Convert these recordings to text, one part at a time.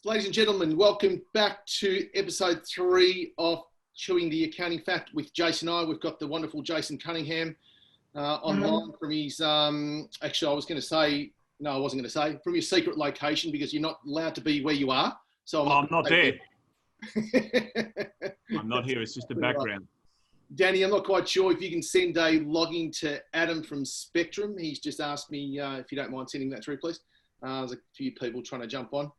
Ladies and gentlemen, welcome back to episode 3 of Chewing the Accounting Fact with Jase I. We've got the wonderful Jason Cunningham online from his, actually I was going to say, no, I wasn't going to say, from your secret location because you're not allowed to be where you are. So I'm not there. I'm not here, it's just the background. Danny, I'm not quite sure if you can send a login to Adam from Spectrum. He's just asked me if you don't mind sending that through, please. There's a few people trying to jump on.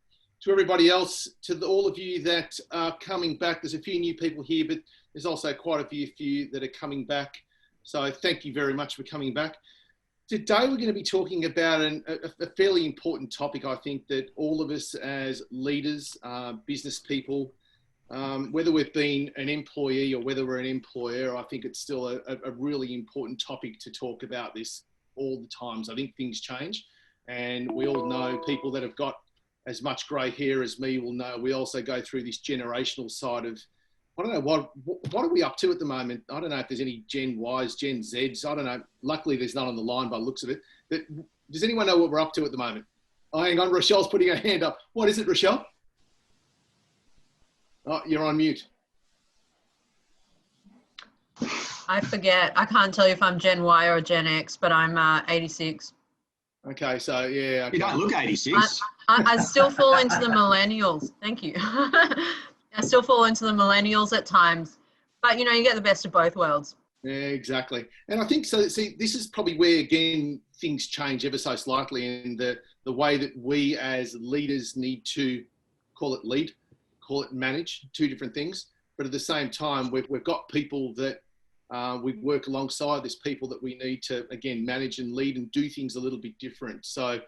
To everybody else, all of you that are coming back, there's a few new people here, but there's also quite a few that are coming back. So thank you very much for coming back. Today, we're going to be talking about a fairly important topic, I think, that all of us as leaders, business people, whether we've been an employee or whether we're an employer, I think it's still a really important topic to talk about this all the times. I think things change, and we all know people that have got as much grey hair as me will know. We also go through this generational side of, I don't know, what are we up to at the moment? I don't know if there's any Gen Ys, Gen Zs. I don't know. Luckily, there's none on the line by the looks of it. But does anyone know what we're up to at the moment? Oh, hang on, Rochelle's putting her hand up. What is it, Rochelle? Oh, you're on mute. I forget. I can't tell you if I'm Gen Y or Gen X, but I'm 86. Okay, so yeah. Okay. You don't look 86. I still fall into the millennials. Thank you. I still fall into the millennials at times, but you know, you get the best of both worlds. Yeah, exactly. And I think so. See, this is probably where again things change ever so slightly, in the way that we as leaders need to call it lead, call it manage, two different things. But at the same time, we've got people that we work alongside. There's people that we need to again manage and lead and do things a little bit different. So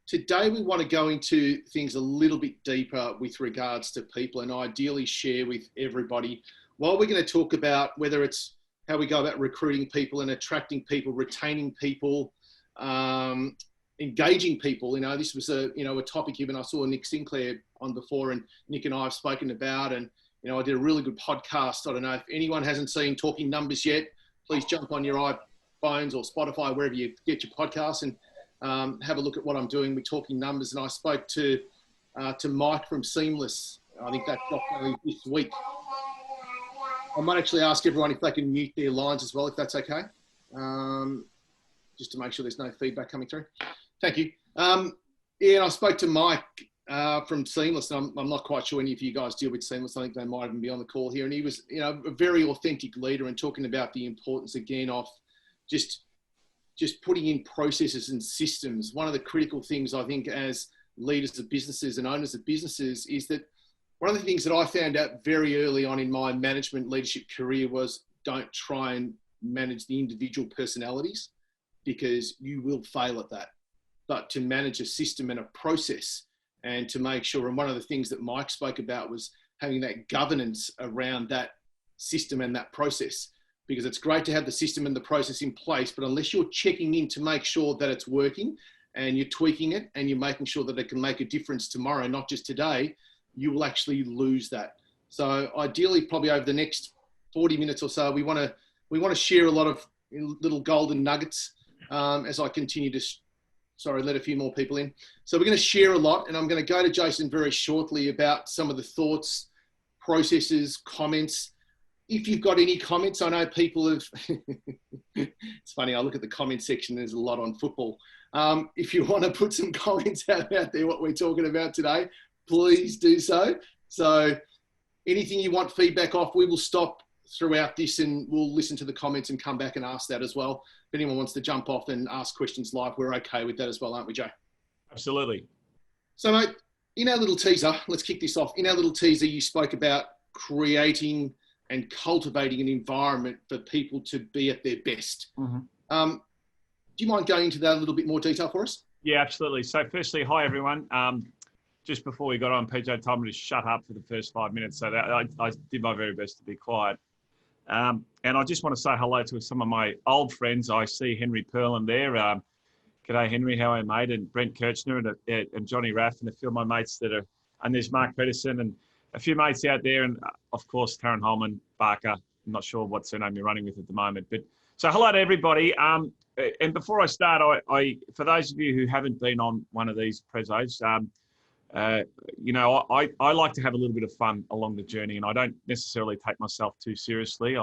today we want to go into things a little bit deeper with regards to people, and ideally share with everybody. While we're going to talk about whether it's how we go about recruiting people and attracting people, retaining people, engaging people. You know, this was a topic even I saw Nick Sinclair on before, and Nick and I have spoken about, and you know, I did a really good podcast. I don't know if anyone hasn't seen Talking Numbers yet, please jump on your iPhones or Spotify, wherever you get your podcasts, and have a look at what I'm doing with Talking Numbers. And I spoke to Mike from Seamless. I think that dropped early this week. I might actually ask everyone if they can mute their lines as well, if that's okay, just to make sure there's no feedback coming through. Thank you. And I spoke to Mike from Seamless, and I'm not quite sure any of you guys deal with Seamless. I think they might even be on the call here. And he was, you know, a very authentic leader, and talking about the importance again of just putting in processes and systems. One of the critical things I think as leaders of businesses and owners of businesses is that one of the things that I found out very early on in my management leadership career was don't try and manage the individual personalities, because you will fail at that. But to manage a system and a process, and to make sure, and one of the things that Mike spoke about was having that governance around that system and that process, because it's great to have the system and the process in place, but unless you're checking in to make sure that it's working and you're tweaking it and you're making sure that it can make a difference tomorrow, not just today, you will actually lose that. So ideally, probably over the next 40 minutes or so, we want to share a lot of little golden nuggets as I continue to let a few more people in. So we're going to share a lot, and I'm going to go to Jason very shortly about some of the thoughts, processes, comments. If you've got any comments, I know people have, it's funny, I look at the comment section, there's a lot on football. If you want to put some comments out there, what we're talking about today, please do so. So anything you want feedback off, we will stop throughout this and we'll listen to the comments and come back and ask that as well. If anyone wants to jump off and ask questions live, we're okay with that as well, aren't we, Joe? Absolutely. So, mate, in our little teaser, let's kick this off. In our little teaser, you spoke about creating and cultivating an environment for people to be at their best. Mm-hmm. Do you mind going into that a little bit more detail for us? Yeah, absolutely. So firstly, hi, everyone. Just before we got on, PJ told me to shut up for the first 5 minutes, so that I did my very best to be quiet. And I just want to say hello to some of my old friends. I see Henry Perlin there. G'day, Henry. How are you, mate? And Brent Kirchner and Johnny Raff and a few of my mates that are, and there's Mark Pedersen and a few mates out there. And of course, Taryn Holman, Barker. I'm not sure what surname you're running with at the moment. But so hello to everybody. And before I start, I for those of you who haven't been on one of these prezos, you know, I like to have a little bit of fun along the journey, and I don't necessarily take myself too seriously.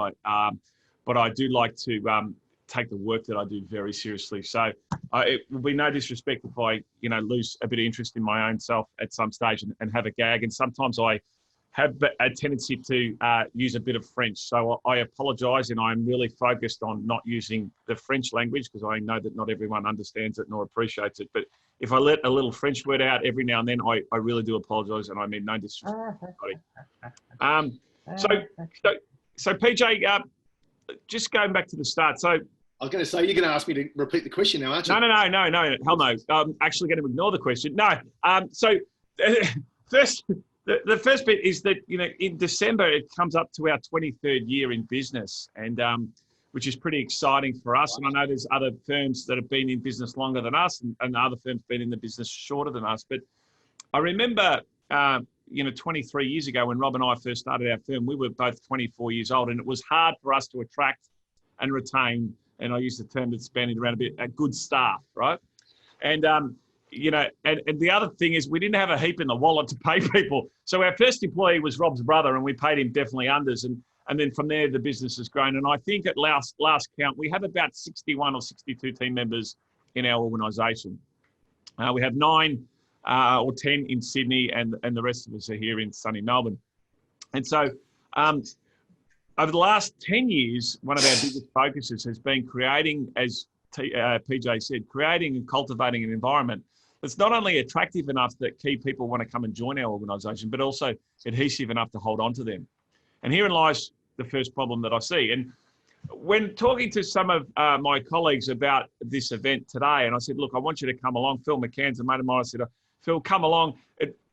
But I do like to take the work that I do very seriously. So it will be no disrespect if I, you know, lose a bit of interest in my own self at some stage and have a gag. And sometimes I have a tendency to use a bit of French. So I apologise, and I'm really focused on not using the French language because I know that not everyone understands it nor appreciates it. But if I let a little French word out every now and then, I really do apologise, and I mean no disrespect to anybody. So PJ, just going back to the start. So I was going to say, you're going to ask me to repeat the question now, aren't you? No, hell no. I'm actually going to ignore the question. No. So the first bit is that, you know, in December, it comes up to our 23rd year in business, and which is pretty exciting for us. And I know there's other firms that have been in business longer than us, and other firms been in the business shorter than us. But I remember, you know, 23 years ago when Rob and I first started our firm, we were both 24 years old, and it was hard for us to attract and retain, and I use the term that's bandied around a bit, a good staff, right? And, you know, and the other thing is we didn't have a heap in the wallet to pay people. So our first employee was Rob's brother, and we paid him definitely unders. And then from there, the business has grown. And I think at last count, we have about 61 or 62 team members in our organisation. We have 9 or 10 in Sydney, and the rest of us are here in sunny Melbourne. And so over the last 10 years, one of our biggest focuses has been creating, as PJ said, creating and cultivating an environment that's not only attractive enough that key people want to come and join our organisation, but also adhesive enough to hold on to them. And herein lies the first problem that I see. And when talking to some of my colleagues about this event today, and I said, look, I want you to come along. Phil McCann's a mate of mine. I said, Phil, come along.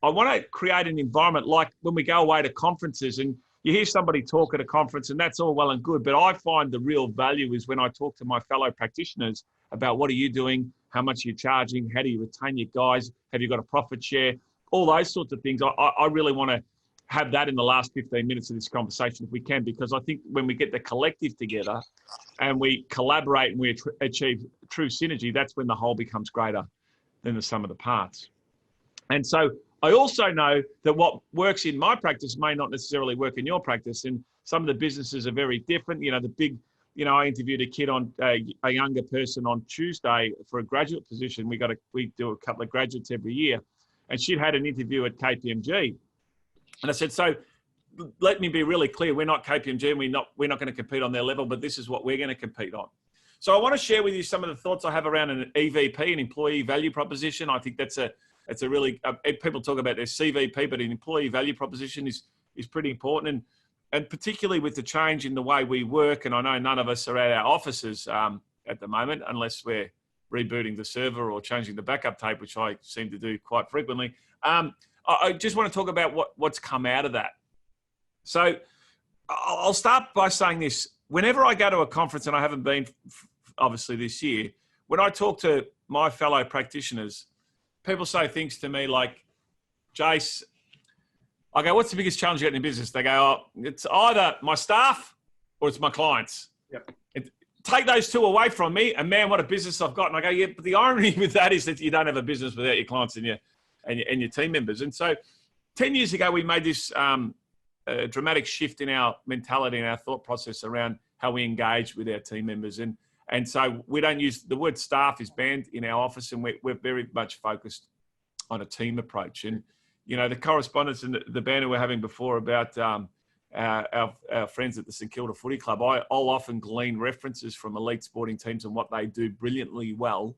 I want to create an environment like when we go away to conferences and you hear somebody talk at a conference, and that's all well and good. But I find the real value is when I talk to my fellow practitioners about what are you doing, how much are you charging, how do you retain your guys, have you got a profit share, all those sorts of things. I really want to have that in the last 15 minutes of this conversation if we can, because I think when we get the collective together and we collaborate and we achieve true synergy, that's when the whole becomes greater than the sum of the parts. And so I also know that what works in my practice may not necessarily work in your practice, and some of the businesses are very different. You know, I interviewed a kid a younger person on Tuesday for a graduate position. We do a couple of graduates every year, and she'd had an interview at KPMG, and I said, so let me be really clear: we're not KPMG, and we're not going to compete on their level, but this is what we're going to compete on. So I want to share with you some of the thoughts I have around an EVP, an employee value proposition. I think that's a really, people talk about their CVP, but an employee value proposition is pretty important. And particularly with the change in the way we work, and I know none of us are at our offices at the moment, unless we're rebooting the server or changing the backup tape, which I seem to do quite frequently. I just want to talk about what's come out of that. So I'll start by saying this. Whenever I go to a conference, and I haven't been obviously this year, when I talk to my fellow practitioners, people say things to me like, Jase, I go, what's the biggest challenge you got in business? They go, oh, it's either my staff or it's my clients. Yep. Take those two away from me, and man, what a business I've got. And I go, yeah, but the irony with that is that you don't have a business without your clients and your team members. And so 10 years ago, we made this dramatic shift in our mentality and our thought process around how we engage with our team members. And so we don't use the word staff is banned in our office, and we're very much focused on a team approach. And, you know, the correspondence and the banter we're having before about our friends at the St Kilda Footy Club, I'll often glean references from elite sporting teams and what they do brilliantly well.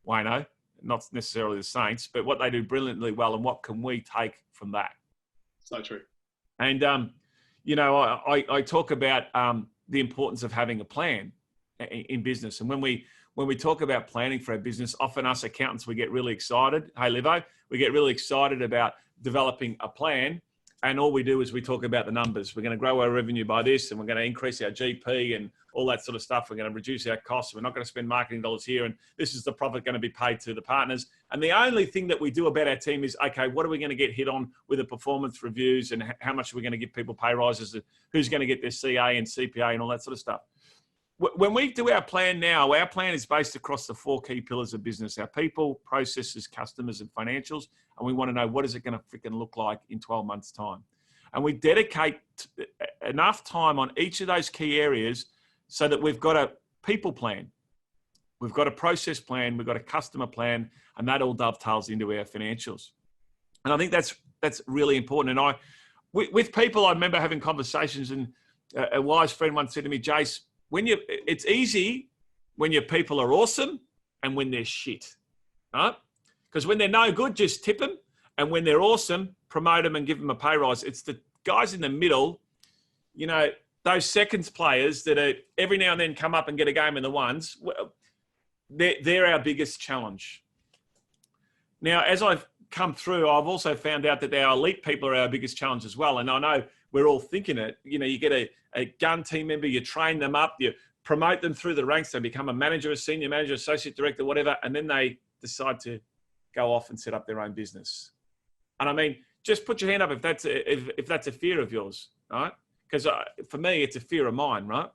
Wayno, not necessarily the Saints, but what they do brilliantly well, and what can we take from that? So true. And, you know, I talk about the importance of having a plan in business. And when we talk about planning for our business, often us accountants, we get really excited. Hey, Livo, we get really excited about developing a plan. And all we do is we talk about the numbers. We're going to grow our revenue by this, and we're going to increase our GP and all that sort of stuff. We're going to reduce our costs. We're not going to spend marketing dollars here. And this is the profit going to be paid to the partners. And the only thing that we do about our team is, okay, what are we going to get hit on with the performance reviews, and how much are we going to give people pay rises, and who's going to get their CA and CPA and all that sort of stuff. when we do our plan now, our plan is based across the 4 key pillars of business: our people, processes, customers, and financials. And we want to know, what is it going to freaking look like in 12 months' time? And we dedicate enough time on each of those key areas so that we've got a people plan, we've got a process plan, we've got a customer plan, and that all dovetails into our financials. And I think that's really important. And with people, I remember having conversations, and a wise friend once said to me, Jase, it's easy when your people are awesome and when they're shit, right? Because when they're no good, just tip them. And when they're awesome, promote them and give them a pay rise. It's the guys in the middle, those seconds players that are every now and then come up and get a game in the ones. They're our biggest challenge. Now, as I've come through, I've also found out that our elite people are our biggest challenge as well. And I know we're all thinking it. You get a gun team member, you train them up, you promote them through the ranks, they become a manager, a senior manager, associate director, whatever, and then they decide to go off and set up their own business. And I mean, just put your hand up if that's a fear of yours, right? Because for me, it's a fear of mine, right?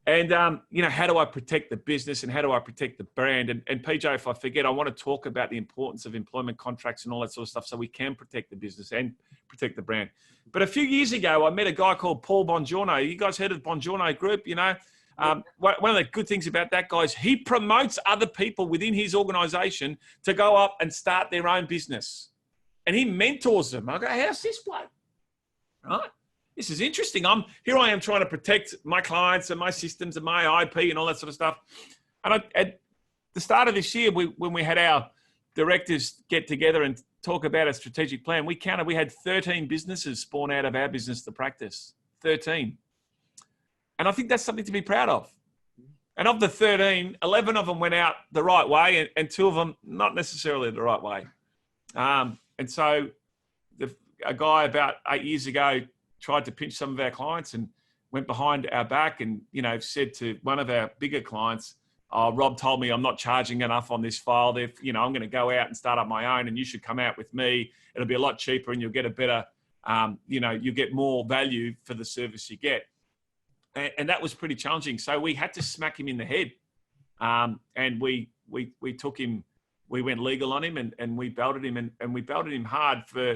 And, how do I protect the business and how do I protect the brand? And PJ, if I forget, I want to talk about the importance of employment contracts and all that sort of stuff so we can protect the business and protect the brand. But a few years ago, I met a guy called Paul Bongiorno. You guys heard of the Bongiorno Group, One of the good things about that guy is he promotes other people within his organization to go up and start their own business. And he mentors them. I go, how's this bloke? Right? This is interesting. Here I am trying to protect my clients and my systems and my IP and all that sort of stuff. And at the start of this year, when we had our directors get together and talk about a strategic plan, we had 13 businesses spawn out of our business to practice. 13. And I think that's something to be proud of. And of the 13, 11 of them went out the right way and 2 of them not necessarily the right way. And so a guy about 8 years ago tried to pinch some of our clients and went behind our back and, said to one of our bigger clients, Rob told me I'm not charging enough on this file. I'm going to go out and start up my own and you should come out with me. It'll be a lot cheaper and you'll get a better, you get more value for the service you get. And that was pretty challenging. So we had to smack him in the head. And we took him, we went legal on him and we belted him and we belted him hard for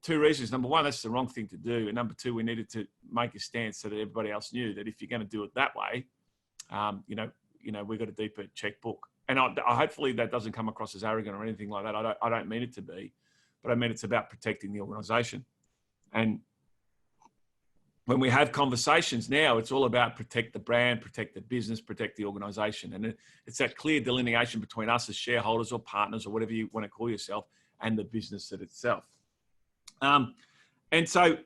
2 reasons. Number one, that's the wrong thing to do. And number 2, we needed to make a stance so that everybody else knew that if you're going to do it that way, we've got a deeper checkbook. And hopefully that doesn't come across as arrogant or anything like that. I don't mean it to be, but I mean it's about protecting the organization. And when we have conversations now, it's all about protect the brand, protect the business, protect the organization. And it's that clear delineation between us as shareholders or partners or whatever you want to call yourself and the business itself. And so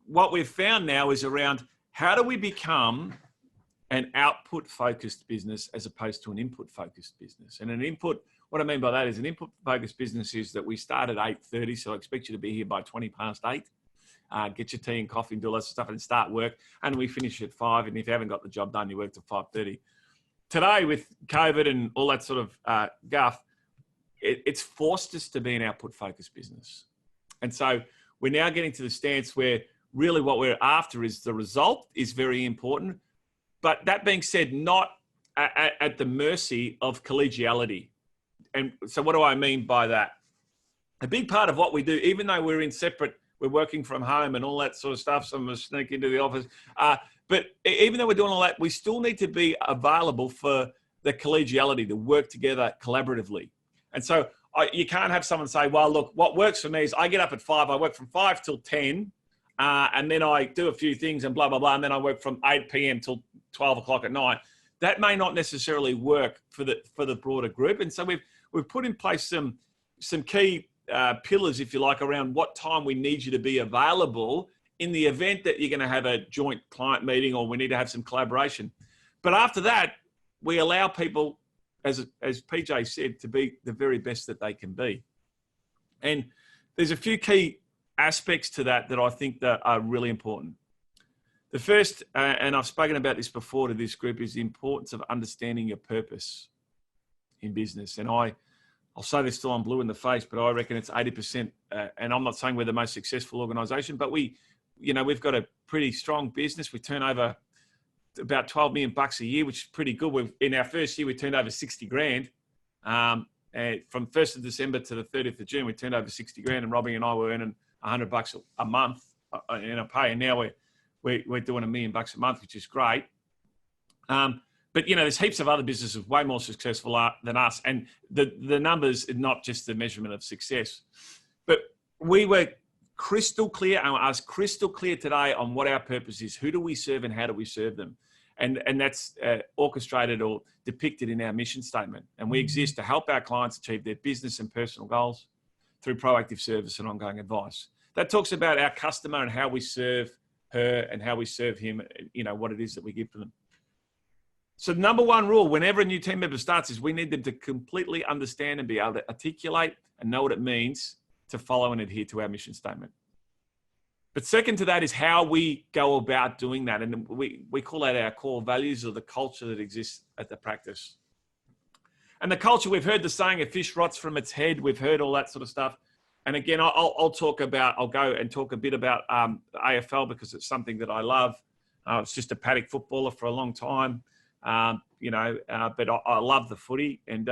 what we've found now is around how do we become an output-focused business as opposed to an input-focused business. And what I mean by that is an input-focused business is that we start at 8:30, so I expect you to be here by 8:20. Get your tea and coffee and do all that stuff and start work. And we finish at 5. And if you haven't got the job done, you work till 5:30. Today, with COVID and all that sort of guff, it's forced us to be an output-focused business. And so we're now getting to the stance where really what we're after is the result is very important. But that being said, not at the mercy of collegiality. And so what do I mean by that? A big part of what we do, even though we're working from home and all that sort of stuff, some of us sneak into the office. But even though we're doing all that, we still need to be available for the collegiality, to work together collaboratively. And so you can't have someone say, well, look, what works for me is I get up at 5, I work from 5 till 10, and then I do a few things and blah, blah, blah. And then I work from 8 p.m. till 12 o'clock at night. That may not necessarily work for the broader group. And so we've put in place some key pillars, if you like, around what time we need you to be available in the event that you're going to have a joint client meeting or we need to have some collaboration. But after that, we allow people, as PJ said, to be the very best that they can be. And there's a few key aspects to that I think that are really important. The first, and I've spoken about this before to this group, is the importance of understanding your purpose in business. And I'll say this till I'm blue in the face, but I reckon it's 80%. And I'm not saying we're the most successful organization, but we've got a pretty strong business. We turn over about 12 million bucks a year, which is pretty good. In our first year, we turned over 60 grand. And from 1st of December to the 30th of June, we turned over 60 grand, and Robbie and I were earning $100 a month in a pay. And now we're doing $1 million a month, which is great. But, you know, there's heaps of other businesses way more successful than us. And the numbers are not just the measurement of success. But we were crystal clear, and I was crystal clear today on what our purpose is. Who do we serve and how do we serve them? And that's orchestrated or depicted in our mission statement. And we exist to help our clients achieve their business and personal goals through proactive service and ongoing advice. That talks about our customer and how we serve her and how we serve him, you know, what it is that we give to them. So the number one rule, whenever a new team member starts, is we need them to completely understand and be able to articulate and know what it means to follow and adhere to our mission statement. But second to that is how we go about doing that. And we call that our core values, or the culture that exists at the practice. And the culture, we've heard the saying, a fish rots from its head. We've heard all that sort of stuff. And again, I'll go and talk a bit about the AFL because it's something that I love. I was just a paddock footballer for a long time, but I love the footy. And,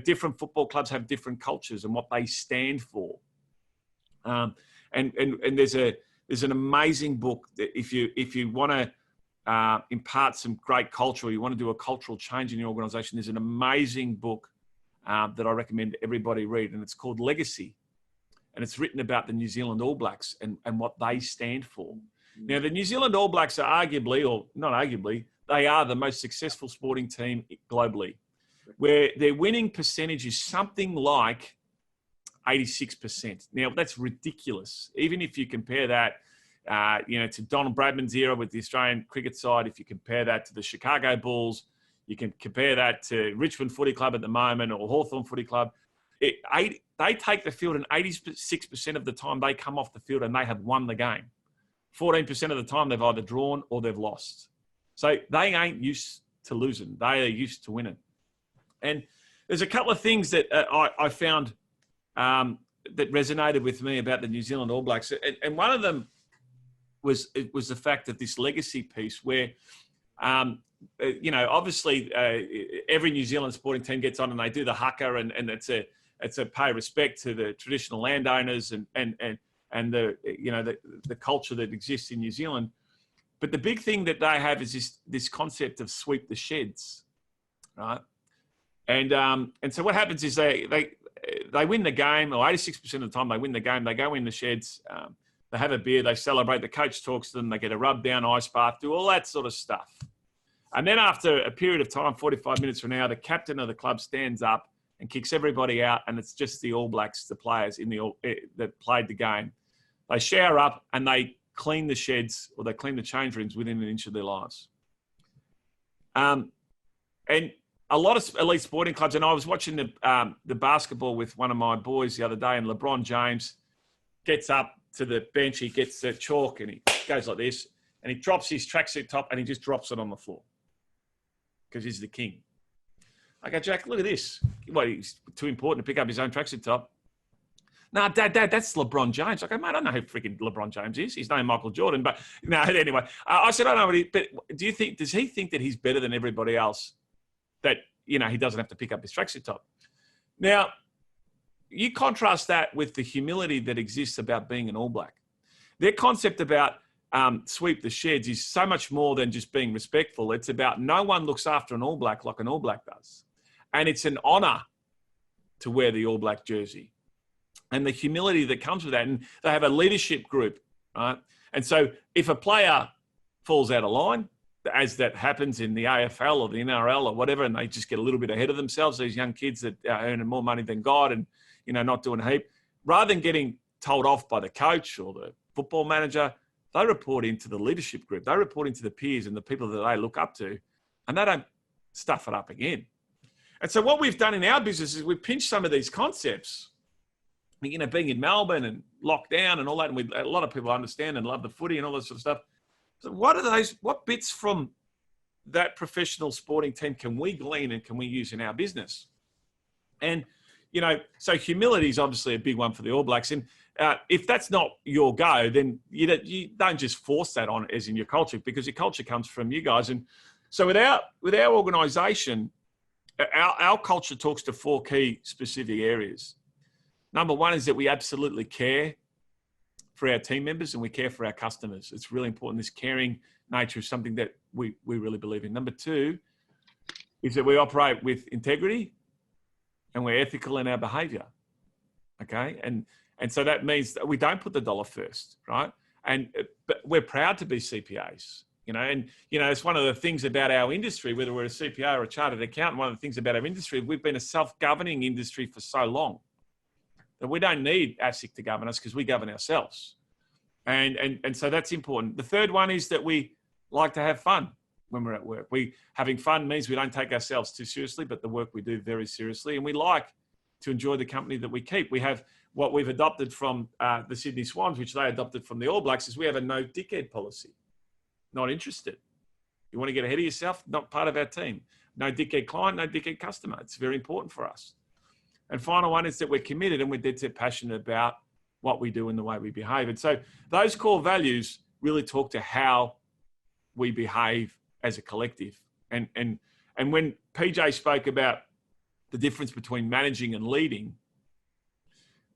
different football clubs have different cultures and what they stand for. And there's an amazing book that if you want to impart some great culture, or you want to do a cultural change in your organization, there's an amazing book that I recommend everybody read, and it's called Legacy. And it's written about the New Zealand All Blacks and what they stand for. Now, the New Zealand All Blacks are arguably, or not arguably, they are the most successful sporting team globally, where their winning percentage is something like 86%. Now, that's ridiculous. Even if you compare that, to Donald Bradman's era with the Australian cricket side, if you compare that to the Chicago Bulls, you can compare that to Richmond Footy Club at the moment, or Hawthorn Footy Club. They take the field, and 86% of the time they come off the field and they have won the game. 14% of the time they've either drawn or they've lost. So they ain't used to losing. They are used to winning. And there's a couple of things that I found that resonated with me about the New Zealand All Blacks. And one of them was the fact that this legacy piece where, obviously every New Zealand sporting team gets on and they do the haka, and it's a pay respect to the traditional landowners and the culture that exists in New Zealand. But the big thing that they have is this concept of sweep the sheds, right? And so what happens is they win the game, or 86% of the time they win the game. They go in the sheds, they have a beer, they celebrate. The coach talks to them, they get a rub down, ice bath, do all that sort of stuff. And then after a period of time, 45 minutes from now, the captain of the club stands up and kicks everybody out, and it's just the All Blacks, the players that played the game. They shower up and they clean the sheds, or they clean the change rooms within an inch of their lives. And a lot of elite sporting clubs, and I was watching the basketball with one of my boys the other day, and LeBron James gets up to the bench, he gets the chalk, and he goes like this, and he drops his tracksuit top, and he just drops it on the floor because he's the king. I go, Jack, look at this. What, he's too important to pick up his own tracksuit top? No, Dad, that's LeBron James. I go, mate, I don't know who freaking LeBron James is. His name Michael Jordan. But no, anyway, I said, I don't know. But does he think that he's better than everybody else? That, he doesn't have to pick up his tracksuit top. Now, you contrast that with the humility that exists about being an All Black. Their concept about sweep the sheds is so much more than just being respectful. It's about no one looks after an All Black like an All Black does. And it's an honour to wear the All Black jersey. And the humility that comes with that. And they have a leadership group, right? And so if a player falls out of line, as that happens in the AFL or the NRL or whatever, and they just get a little bit ahead of themselves, these young kids that are earning more money than God and, not doing a heap, rather than getting told off by the coach or the football manager, they report into the leadership group. They report into the peers and the people that they look up to, and they don't stuff it up again. And so what we've done in our business is we've pinched some of these concepts, being in Melbourne and lockdown and all that, and a lot of people understand and love the footy and all that sort of stuff. So what bits from that professional sporting team can we glean and can we use in our business? And, so humility is obviously a big one for the All Blacks. And if that's not your go, then you don't just force that on as in your culture, because your culture comes from you guys. And so with our organisation, our culture talks to 4 key specific areas. Number one is that we absolutely care for our team members and we care for our customers. It's really important. This caring nature is something that we really believe in. Number two is that we operate with integrity and we're ethical in our behaviour. Okay, and so that means that we don't put the dollar first, right? But we're proud to be CPAs, and it's one of the things about our industry, whether we're a CPA or a chartered accountant. One of the things about our industry, we've been a self-governing industry for so long that we don't need ASIC to govern us because we govern ourselves, and so that's important. The third one is that we like to have fun when we're at work. Having fun means we don't take ourselves too seriously, but the work we do very seriously, and we like to enjoy the company that we keep. We have what we've adopted from the Sydney Swans, which they adopted from the All Blacks, is we have a no dickhead policy. Not interested. You want to get ahead of yourself? Not part of our team. No dickhead client, no dickhead customer. It's very important for us. And final one is that we're committed and we're dead set passionate about what we do and the way we behave. And so those core values really talk to how we behave as a collective. And when PJ spoke about the difference between managing and leading,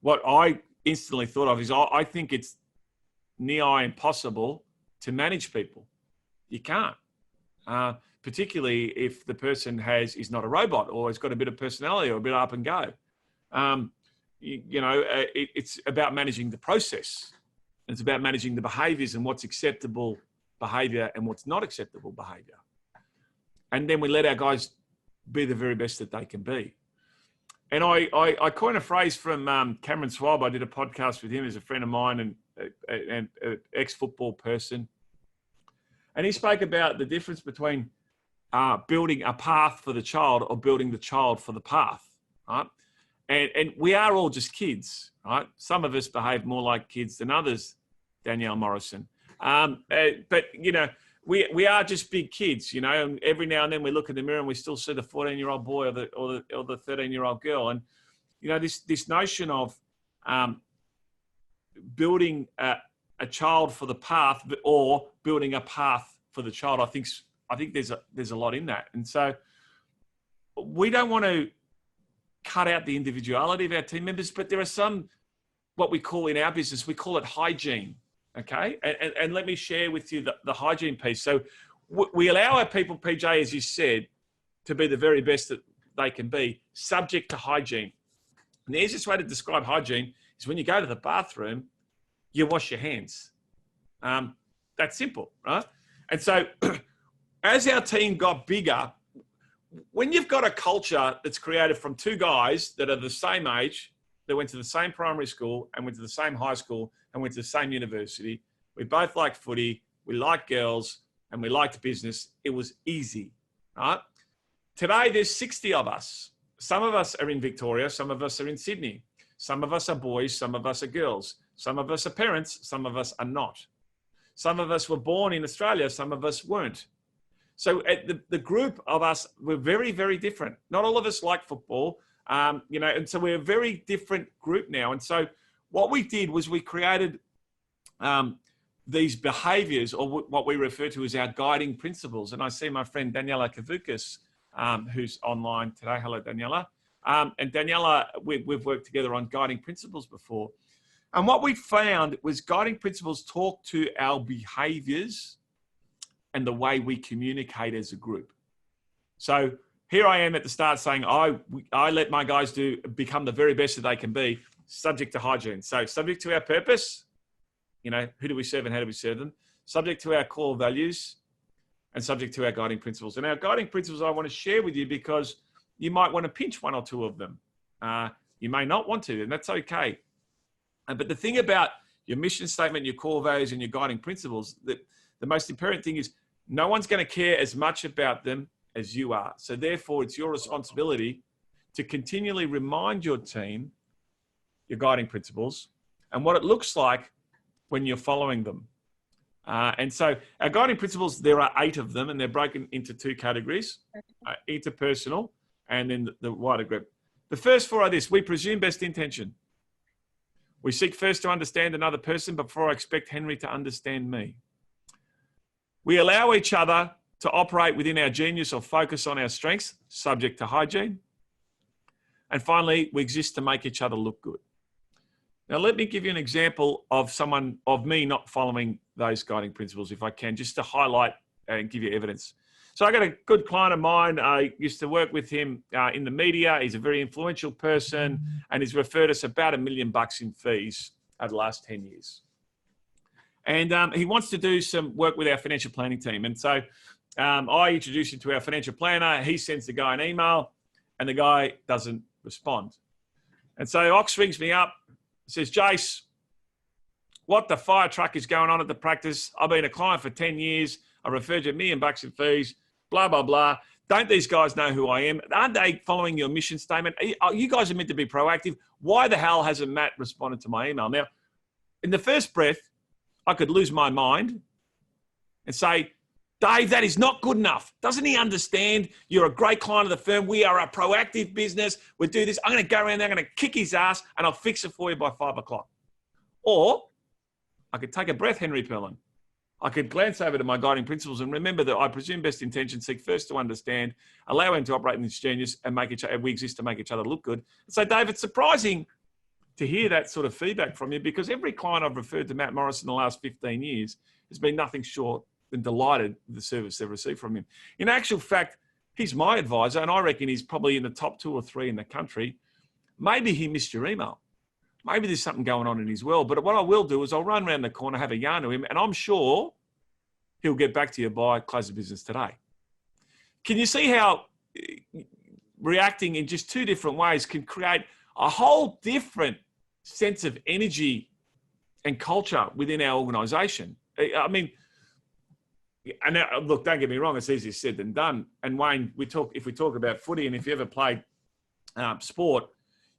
what I instantly thought of is I think it's near impossible to manage people. You can't, particularly if the person is not a robot or has got a bit of personality or a bit up and go. It's about managing the process. It's about managing the behaviours and what's acceptable behaviour and what's not acceptable behaviour. And then we let our guys be the very best that they can be. And I coined a phrase from Cameron Swab. I did a podcast with him as a friend of mine and an ex-football person. And he spoke about the difference between building a path for the child or building the child for the path, right? And we are all just kids, right? Some of us behave more like kids than others, Danielle Morrison. But we are just big kids, and every now and then we look in the mirror and we still see the 14-year-old boy or the 13-year-old girl. And, this notion of building a child for the path or building a path for the child, I think there's a lot in that. And so we don't want to cut out the individuality of our team members, but there are some, what we call in our business, we call it hygiene. Okay. And let me share with you the hygiene piece. So we allow our people, PJ, as you said, to be the very best that they can be, subject to hygiene. And the easiest way to describe hygiene is when you go to the bathroom, you wash your hands. That's simple, right? And so as our team got bigger, when you've got a culture that's created from 2 guys that are the same age, that went to the same primary school and went to the same high school and went to the same university, we both liked footy, we liked girls, and we liked business, it was easy, right? Today, there's 60 of us. Some of us are in Victoria, some of us are in Sydney. Some of us are boys, some of us are girls. Some of us are parents, some of us are not. Some of us were born in Australia, some of us weren't. So the group of us were very, very different. Not all of us like football, and so we're a very different group now. And so what we did was we created these behaviours, or what we refer to as our guiding principles. And I see my friend Daniela Kavoukas, who's online today. Hello, Daniela. And Daniela, we've worked together on guiding principles before. And what we found was guiding principles talk to our behaviours and the way we communicate as a group. So here I am at the start saying, I let my guys become the very best that they can be, subject to hygiene. So subject to our purpose, who do we serve and how do we serve them? Subject to our core values and subject to our guiding principles. And our guiding principles I want to share with you because you might want to pinch 1 or 2 of them. You may not want to, and that's okay. But the thing about your mission statement, your core values and your guiding principles, the most important thing is no one's going to care as much about them as you are. So therefore, it's your responsibility to continually remind your team your guiding principles and what it looks like when you're following them. And so our guiding principles, there are 8 of them, and they're broken into 2 categories, interpersonal and then the wider group. The first 4 are this: we presume best intention. We seek first to understand another person before I expect Henry to understand me. We allow each other to operate within our genius or focus on our strengths, subject to hygiene. And finally, we exist to make each other look good. Now, let me give you an example of me not following those guiding principles, if I can, just to highlight and give you evidence. So I got a good client of mine. I used to work with him in the media. He's a very influential person, and he's referred us about $1 million in fees over the last 10 years. And he wants to do some work with our financial planning team. And so I introduce him to our financial planner. He sends the guy an email, and the guy doesn't respond. And so Ox rings me up, says, Jase, what the fire truck is going on at the practice? I've been a client for 10 years. I referred you $1 million in fees, blah, blah, blah. Don't these guys know who I am? Aren't they following your mission statement? You guys are meant to be proactive. Why the hell hasn't Matt responded to my email? Now, in the first breath, I could lose my mind and say, Dave, that is not good enough. Doesn't he understand you're a great client of the firm? We are a proactive business. We do this. I'm going to go around there, I'm going to kick his ass, and I'll fix it for you by 5 o'clock. Or I could take a breath, Henry Perlin. I could glance over to my guiding principles and remember that I presume best intentions, seek first to understand, allow him to operate in this genius, and we exist to make each other look good. So, Dave, it's surprising to hear that sort of feedback from you, because every client I've referred to Matt Morris in the last 15 years has been nothing short than delighted with the service they've received from him. In actual fact, he's my advisor, and I reckon he's probably in the top 2 or 3 in the country. Maybe he missed your email. Maybe there's something going on in his world. But what I will do is I'll run around the corner, have a yarn to him, and I'm sure he'll get back to you by close of business today. Can you see how reacting in just 2 different ways can create a whole different sense of energy and culture within our organization? I mean, and now, look, don't get me wrong, it's easier said than done. And Wayne, if we talk about footy, and if you ever played sport,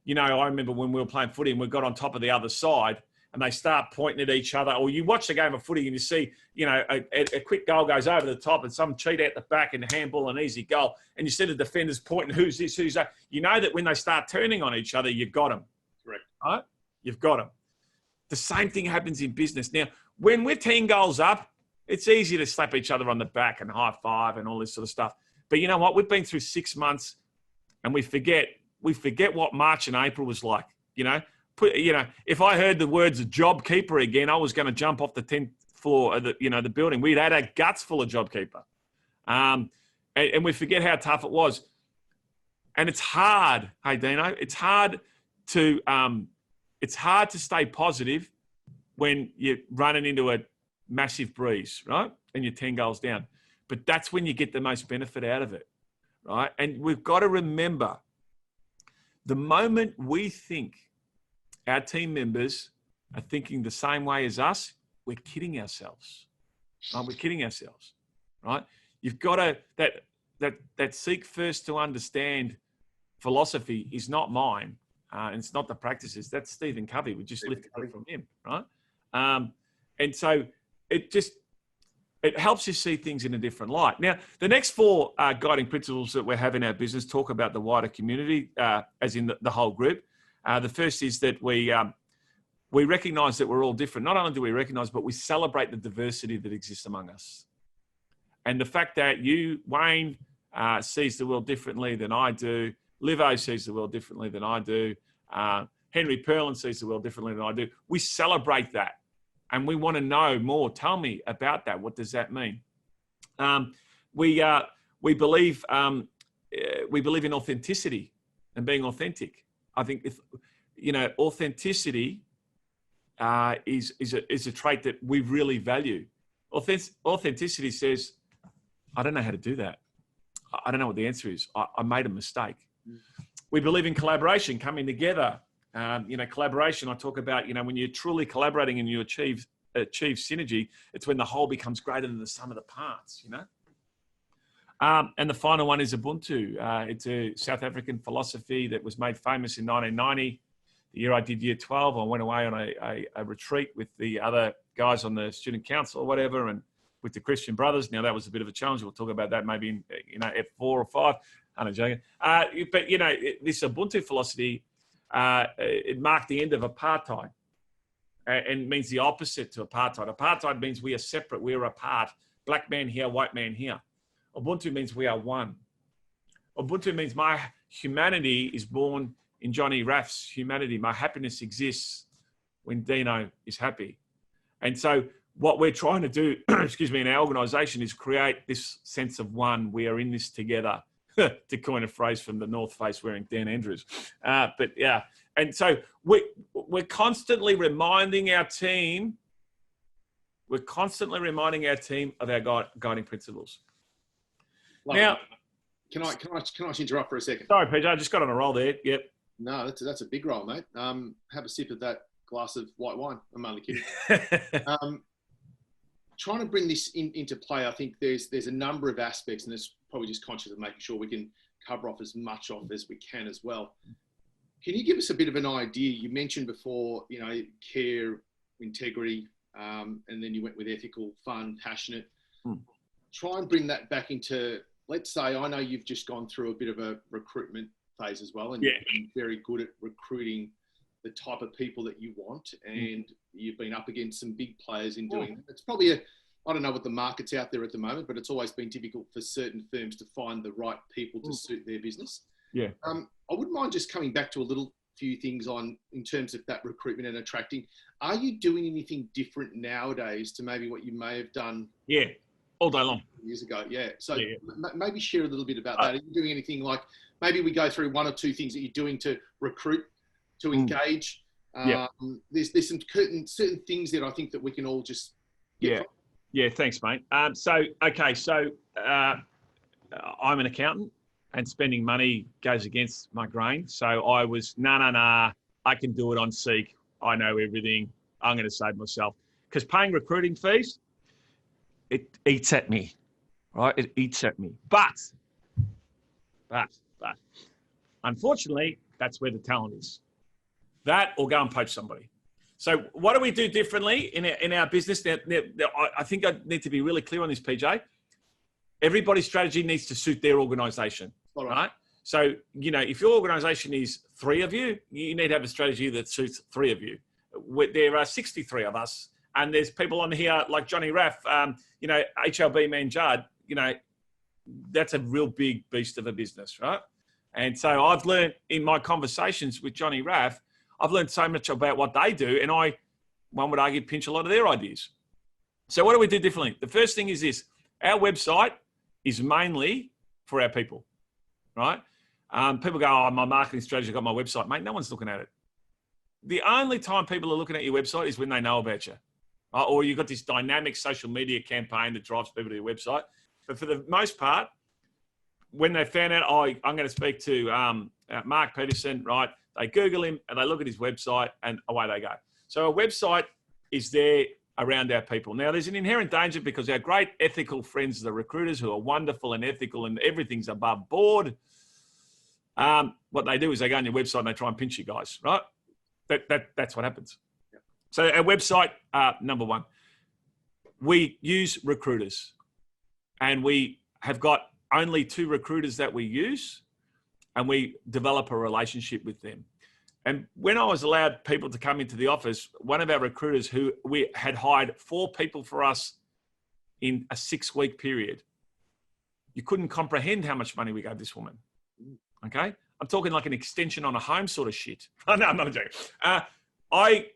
you know, I remember when we were playing footy and we got on top of the other side and they start pointing at each other, or you watch the game of footy and you see, you know, a quick goal goes over the top and some cheat out the back and handball, an easy goal. And you see the defenders pointing, who's this, who's that? You know that when they start turning on each other, you've got them. Correct. Right? You've got them. The same thing happens in business. Now, when we're 10 goals up, it's easy to slap each other on the back and high five and all this sort of stuff. But you know what? We've been through 6 months and we forget what March and April was like. You know, if I heard the words job keeper again, I was going to jump off the 10th floor of the building. We'd had our guts full of job keeper. And we forget how tough it was. And it's hard, hey Dino, it's hard to stay positive when you're running into a massive breeze, right? And you're 10 goals down. But that's when you get the most benefit out of it, right? And we've got to remember, the moment we think our team members are thinking the same way as us, we're kidding ourselves. Right? We're kidding ourselves, right? You've got to, that seek first to understand philosophy is not mine. And it's not the practices. That's Stephen Covey. We just lifted it from him, right? And so it helps you see things in a different light. Now, the next 4 guiding principles that we have in our business talk about the wider community, as in the whole group. The first is that we recognize that we're all different. Not only do we recognize, but we celebrate the diversity that exists among us. And the fact that you, Wayne, sees the world differently than I do, Livo sees the world differently than I do, Henry Perlin sees the world differently than I do. We celebrate that. And we want to know more. Tell me about that. What does that mean? We believe in authenticity and being authentic. I think authenticity is a trait that we really value. Authenticity says, I don't know how to do that. I don't know what the answer is. I made a mistake. We believe in collaboration, coming together. Collaboration, I talk about, when you're truly collaborating and you achieve synergy, it's when the whole becomes greater than the sum of the parts, And the final one is Ubuntu. It's a South African philosophy that was made famous in 1990. The year I did year 12, I went away on a retreat with the other guys on the student council or whatever, and with the Christian brothers. Now, that was a bit of a challenge. We'll talk about that maybe in, F4 or 5. I'm not joking. But, this Ubuntu philosophy, it marked the end of apartheid. and means the opposite to apartheid. Apartheid means we are separate, we are apart. Black man here, white man here. Ubuntu means we are one. Ubuntu means my humanity is born in Johnny Raff's humanity. My happiness exists when Dino is happy. And so what we're trying to do, excuse me, in our organisation is create this sense of one. We are in this together, to coin a phrase from the North Face wearing Dan Andrews. But yeah, and so we're constantly reminding our team, of our guiding principles. Love now, it. Can I interrupt for a second? Sorry, PJ, I just got on a roll there. Yep. No, that's a big roll, mate. Have a sip of that glass of white wine. I'm only kidding. Trying to bring this into play, I think there's a number of aspects, and it's probably just conscious of making sure we can cover off as much off as we can as well. Can you give us a bit of an idea? You mentioned before, care, integrity, and then you went with ethical, fun, passionate. Try and bring that back into, let's say, I know you've just gone through a bit of a recruitment phase as well, and you've been very good at recruiting the type of people that you want, and you've been up against some big players in doing that. It's probably I don't know what the market's out there at the moment, but it's always been difficult for certain firms to find the right people to suit their business. Yeah. I wouldn't mind just coming back to a little few things in terms of that recruitment and attracting. Are you doing anything different nowadays to maybe what you may have done? Yeah, all day long. Years ago, yeah. So maybe share a little bit about that. Are you doing anything like, maybe we go through one or two things that you're doing to recruit, to engage? There's some certain things that I think that we can all just Yeah, thanks, mate. So I'm an accountant, and spending money goes against my grain. So I was, I can do it on Seek. I know everything. I'm going to save myself. Because paying recruiting fees, it eats at me, right? It eats at me. But, unfortunately, that's where the talent is. That or go and poach somebody. So what do we do differently in our business? Now, I think I need to be really clear on this, PJ. Everybody's strategy needs to suit their organisation, right? So, if your organisation is 3 of you, you need to have a strategy that suits 3 of you. There are 63 of us, and there's people on here like Johnny Raff, HLB man Judd, that's a real big beast of a business, right? And so I've learned in my conversations with Johnny Raff, I've learned so much about what they do, and one would argue, pinch a lot of their ideas. So what do we do differently? The first thing is this. Our website is mainly for our people, right? People go, oh, my marketing strategy got my website. Mate, no one's looking at it. The only time people are looking at your website is when they know about you, right? Or you've got this dynamic social media campaign that drives people to your website. But for the most part, when they found out, I'm going to speak to Mark Peterson, right? They Google him and they look at his website and away they go. So a website is there around our people. Now, there's an inherent danger because our great ethical friends, the recruiters who are wonderful and ethical and everything's above board, what they do is they go on your website and they try and pinch you guys, right? That's what happens. Yeah. So our website, number one, we use recruiters, and we have got only 2 recruiters that we use, and we develop a relationship with them. And when I was allowed people to come into the office, one of our recruiters who we had hired 4 people for us in a 6-week period, you couldn't comprehend how much money we gave this woman. Okay? I'm talking like an extension on a home sort of shit. No, I'm not joking. I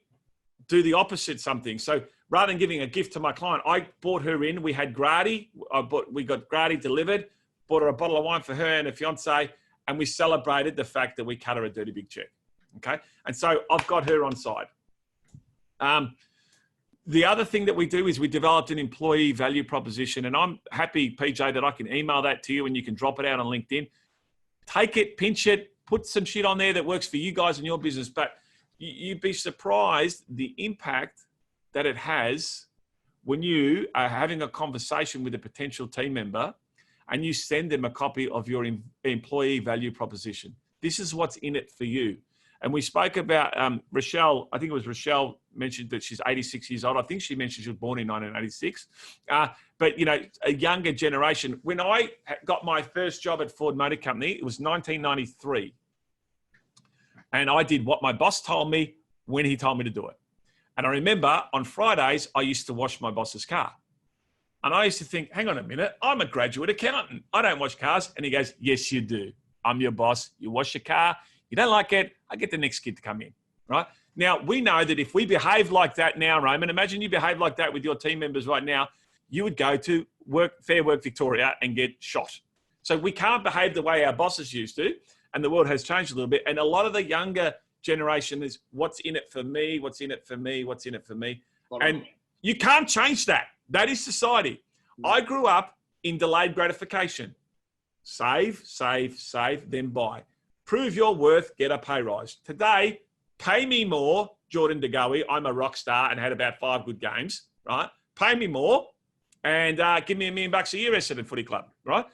do the opposite something. So rather than giving a gift to my client, I brought her in. We had Grady. We got Grady delivered, bought her a bottle of wine for her and her fiance, and we celebrated the fact that we cut her a dirty big check. Okay. And so I've got her on side. The other thing that we do is we developed an employee value proposition, and I'm happy, PJ, that I can email that to you and you can drop it out on LinkedIn. Take it, pinch it, put some shit on there that works for you guys and your business. But you'd be surprised the impact that it has when you are having a conversation with a potential team member and you send them a copy of your employee value proposition. This is what's in it for you. And we spoke about Rochelle. I think it was Rochelle mentioned that she's 86 years old. I think she mentioned she was born in 1986. But, a younger generation. When I got my first job at Ford Motor Company, it was 1993. And I did what my boss told me when he told me to do it. And I remember on Fridays, I used to wash my boss's car. And I used to think, hang on a minute, I'm a graduate accountant. I don't wash cars. And he goes, yes, you do. I'm your boss. You wash your car. You don't like it, I get the next kid to come in, right? Now, we know that if we behave like that now, Roman, imagine you behave like that with your team members right now, you would go to Fair Work Victoria and get shot. So we can't behave the way our bosses used to, and the world has changed a little bit. And a lot of the younger generation is, what's in it for me? What's in it for me? What's in it for me? And you can't change that. That is society. I grew up in delayed gratification. Save, save, save, then buy. Prove your worth, get a pay rise. Today, pay me more, Jordan De Goey. I'm a rock star and had about 5 good games, right? Pay me more and give me $1 million a year, Essendon Footy Club, right?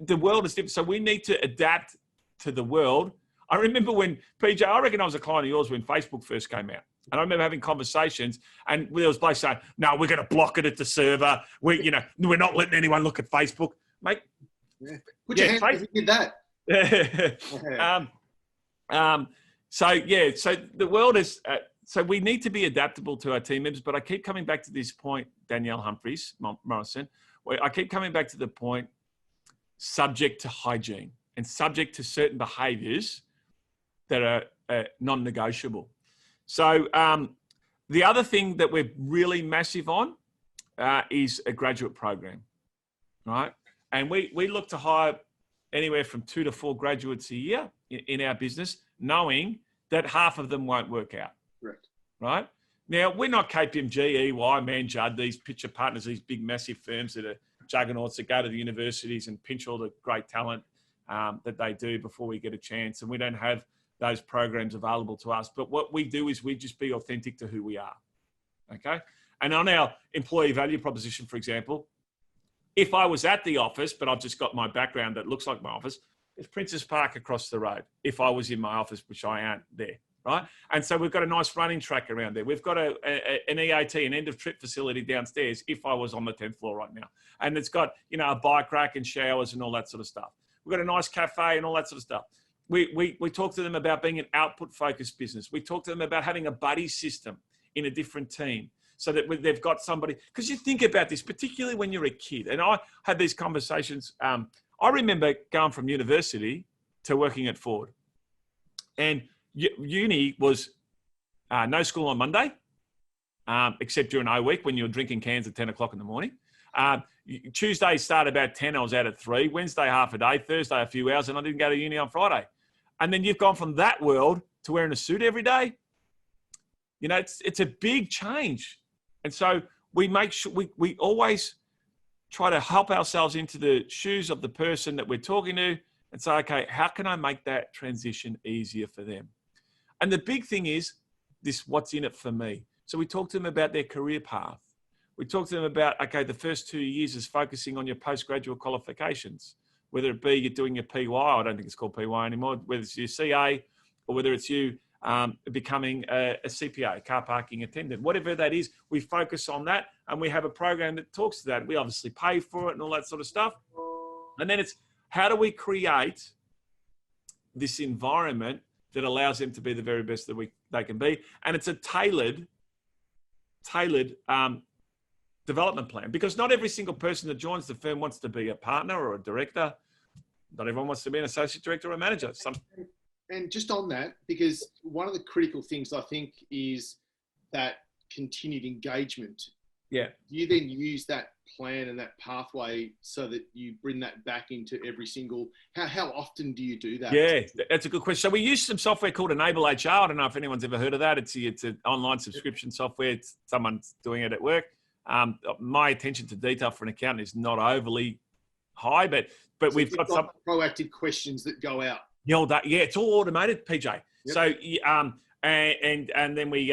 The world is different. So we need to adapt to the world. I remember when, PJ, I reckon I was a client of yours when Facebook first came out. And I remember having conversations and there was blokes saying, no, we're going to block it at the server. We're not letting anyone look at Facebook. Mate. Yeah. Put your hand if you did that. So the world is, so we need to be adaptable to our team members, but I keep coming back to this point, Danielle Humphreys, Morrison, where I keep coming back to the point, subject to hygiene and subject to certain behaviors that are non-negotiable. So the other thing that we're really massive on is a graduate program, right? And we look to hire anywhere from 2 to 4 graduates a year in our business, knowing that half of them won't work out. Correct. Right? Now, we're not KPMG, EY, Man Judd, these picture partners, these big, massive firms that are juggernauts that go to the universities and pinch all the great talent that they do before we get a chance. And we don't have those programs available to us. But what we do is we just be authentic to who we are. Okay? And on our employee value proposition, for example, if I was at the office, but I've just got my background that looks like my office, it's Princess Park across the road. If I was in my office, which I aren't there, right? And so we've got a nice running track around there. We've got an EAT, an end of trip facility downstairs, if I was on the 10th floor right now. And it's got, a bike rack and showers and all that sort of stuff. We've got a nice cafe and all that sort of stuff. We talk to them about being an output-focused business. We talk to them about having a buddy system in a different team, so that they've got somebody, because you think about this, particularly when you're a kid. And I had these conversations. I remember going from university to working at Ford. And uni was no school on Monday, except during O week when you were drinking cans at 10 o'clock in the morning. Tuesday started about 10, I was out at 3. Wednesday, half a day. Thursday, a few hours, and I didn't go to uni on Friday. And then you've gone from that world to wearing a suit every day. It's a big change. And so we make sure we always try to help ourselves into the shoes of the person that we're talking to and say, okay, how can I make that transition easier for them? And the big thing is this, what's in it for me? So we talk to them about their career path. We talk to them about, okay, the first 2 years is focusing on your postgraduate qualifications, whether it be you're doing your PY, I don't think it's called PY anymore, whether it's your CA or whether it's you becoming a CPA, car parking attendant, whatever that is, we focus on that and we have a program that talks to that. We obviously pay for it and all that sort of stuff. And then it's how do we create this environment that allows them to be the very best that they can be. And it's a tailored development plan, because not every single person that joins the firm wants to be a partner or a director. Not everyone wants to be an associate director or a manager. And just on that, because one of the critical things I think is that continued engagement. Yeah. You then use that plan and that pathway so that you bring that back into every single, how often do you do that? Yeah, that's a good question. So we use some software called Enable HR. I don't know if anyone's ever heard of that. It's an online subscription software. Someone's doing it at work. My attention to detail for an accountant is not overly high, but so we've got some proactive questions that go out. Yeah, it's all automated, PJ. Yep. So, and then we,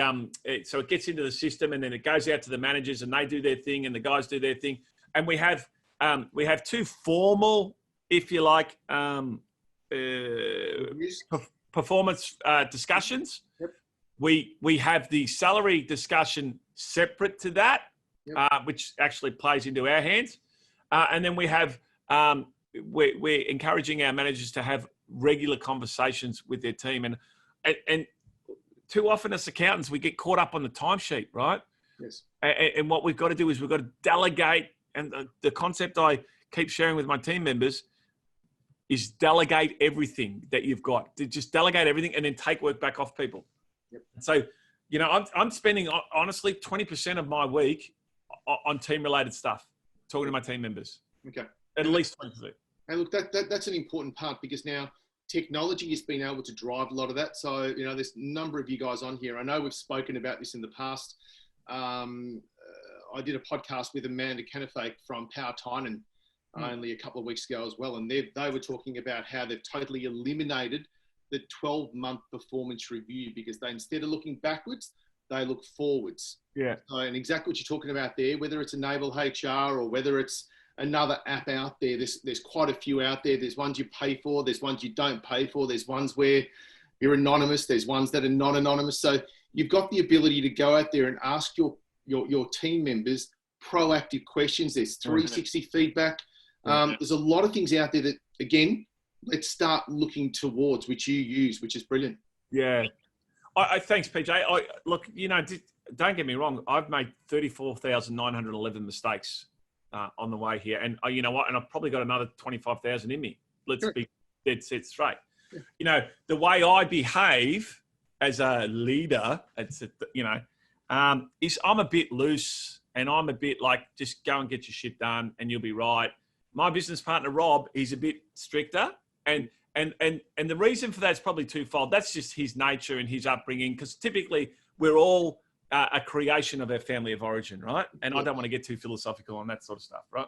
so it gets into the system and then it goes out to the managers and they do their thing and the guys do their thing. And we have 2 formal, if you like, performance discussions. Yep. We have the salary discussion separate to that, yep. Which actually plays into our hands. And then we have, we're encouraging our managers to have regular conversations with their team. And too often as accountants, we get caught up on the timesheet, right? Yes. And what we've got to do is we've got to delegate. And the concept I keep sharing with my team members is delegate everything that you've got. Just delegate everything and then take work back off people. Yep. So, you know, I'm spending, honestly, 20% of my week on team-related stuff, talking to my team members. Okay. At least 20%. And look, that's an important part, because now technology has been able to drive a lot of that. So, you know, there's a number of you guys on here. I know we've spoken about this in the past. I did a podcast with Amanda Kennefaith from Power Tynan only a couple of weeks ago as well. And they were talking about how they've totally eliminated the 12-month performance review, because they, instead of looking backwards, they look forwards. Yeah. And exactly what you're talking about there, whether it's Enable HR or whether it's another app out there, there's quite a few out there. There's ones you pay for, there's ones you don't pay for, there's ones where you're anonymous, there's ones that are not anonymous. So you've got the ability to go out there and ask your team members proactive questions. There's 360 feedback. There's a lot of things out there that, again, let's start looking towards, which you use, which is brilliant. Yeah. Thanks, PJ. Look, you know, don't get me wrong. I've made 34,911 mistakes on the way here. And you know what? And I've probably got another 25,000 in me. Let's be dead set straight. Yeah. You know, the way I behave as a leader, you know, is I'm a bit loose, and I'm a bit like, just go and get your shit done and you'll be right. My business partner, Rob, he's a bit stricter. And the reason for that is probably twofold. That's just his nature and his upbringing, because typically we're all a creation of our family of origin, right? And I don't want to get too philosophical on that sort of stuff, right?